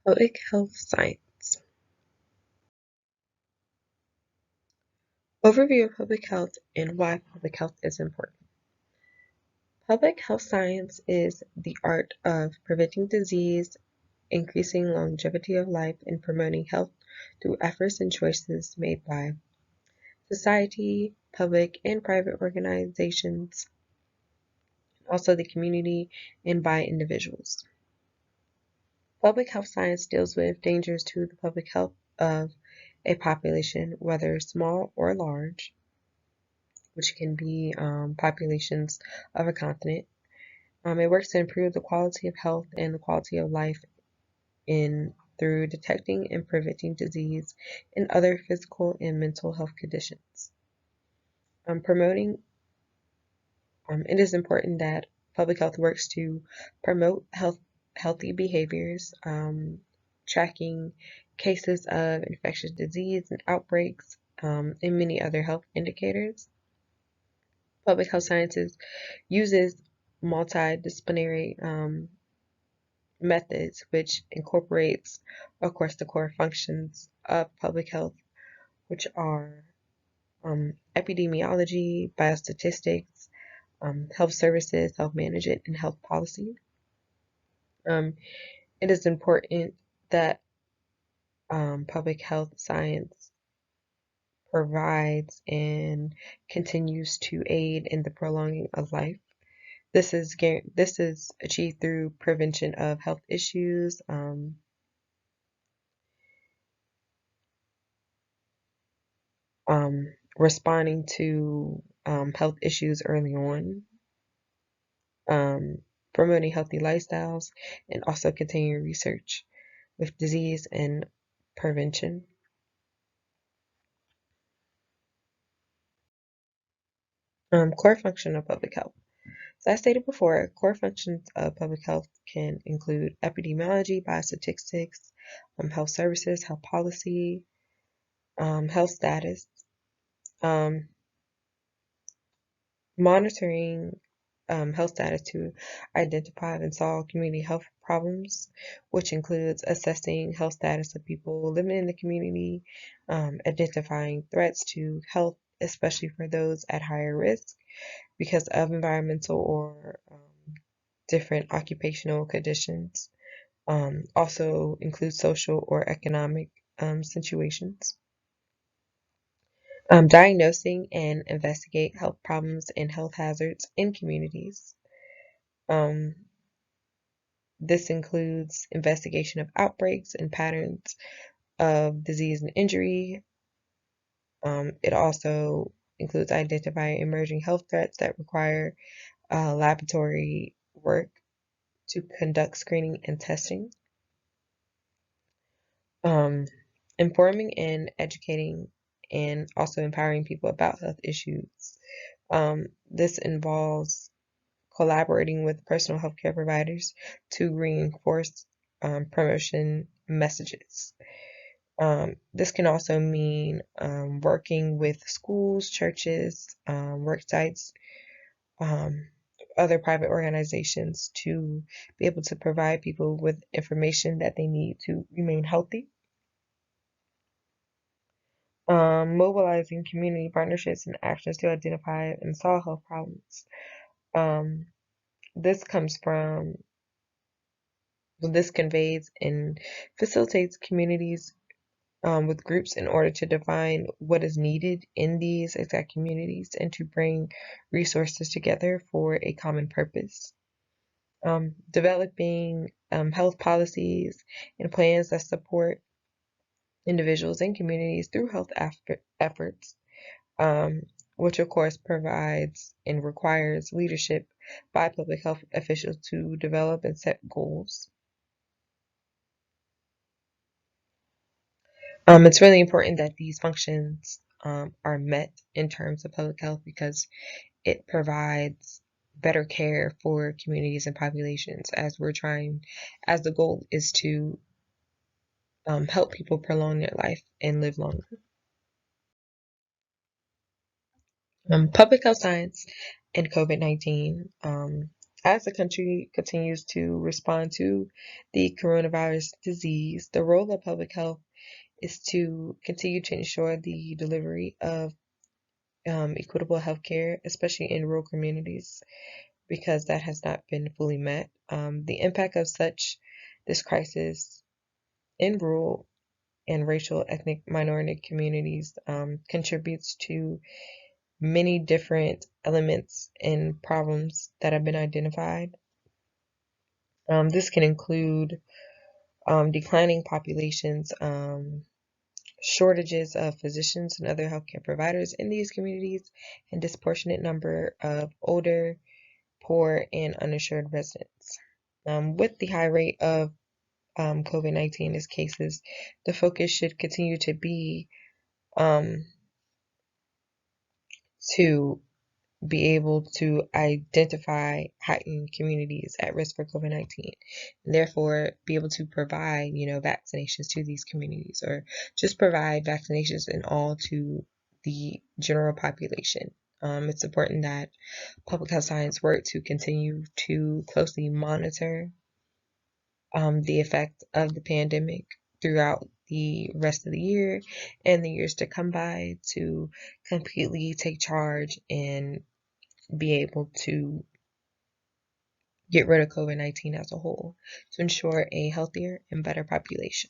Public health science. Overview of public health and why public health is important. Public health science is the art of preventing disease, increasing longevity of life, and promoting health through efforts and choices made by society, public and private organizations, also the community, and by individuals. Public health science deals with dangers to the public health of a population, whether small or large, which can be populations of a continent. It works to improve the quality of health and the quality of life through detecting and preventing disease and other physical and mental health conditions. Promoting It is important that public health works to promote healthy behaviors, tracking cases of infectious disease and outbreaks, and many other health indicators. Public health sciences uses multidisciplinary methods, which incorporates, of course, the core functions of public health, which are epidemiology, biostatistics, health services, health management, and health policy. It is important that public health science provides and continues to aid in the prolonging of life. This is achieved through prevention of health issues, responding to health issues early on, promoting healthy lifestyles, and also continuing research with disease and prevention. Core function of public health. So as stated before, core functions of public health can include epidemiology, biostatistics, health services, health policy, health status, monitoring health status to identify and solve community health problems, which includes assessing health status of people living in the community, identifying threats to health, especially for those at higher risk because of environmental or different occupational conditions. Also includes social or economic situations. Diagnosing and investigate health problems and health hazards in communities. Um, this includes investigation of outbreaks and patterns of disease and injury. It also includes identifying emerging health threats that require laboratory work to conduct screening and testing. Informing and educating and also empowering people about health issues. This involves collaborating with personal healthcare providers to reinforce promotion messages. This can also mean working with schools, churches, work sites, other private organizations to be able to provide people with information that they need to remain healthy. Mobilizing community partnerships and actions to identify and solve health problems. Um, this comes from, this conveys and facilitates communities with groups in order to define what is needed in these exact communities and to bring resources together for a common purpose. Developing health policies and plans that support individuals and communities through health efforts, um, which of course provides and requires leadership by public health officials to develop and set goals. It's really important that these functions are met in terms of public health because it provides better care for communities and populations as the goal is to help people prolong their life and live longer. Public health science and COVID-19. As the country continues to respond to the coronavirus disease, the role of public health is to continue to ensure the delivery of equitable healthcare, especially in rural communities, because that has not been fully met. The impact of this crisis in rural and racial ethnic minority communities contributes to many different elements and problems that have been identified. This can include declining populations, shortages of physicians and other healthcare providers in these communities, and disproportionate number of older, poor, and uninsured residents. With the high rate of COVID-19 as cases, the focus should continue to be um, to be able to identify heightened communities at risk for COVID-19, and therefore be able to provide, vaccinations to these communities, or just provide vaccinations in all to the general population. It's important that public health science work to continue to closely monitor the effect of the pandemic throughout the rest of the year and the years to come by, to completely take charge and be able to get rid of COVID-19 as a whole, to ensure a healthier and better population.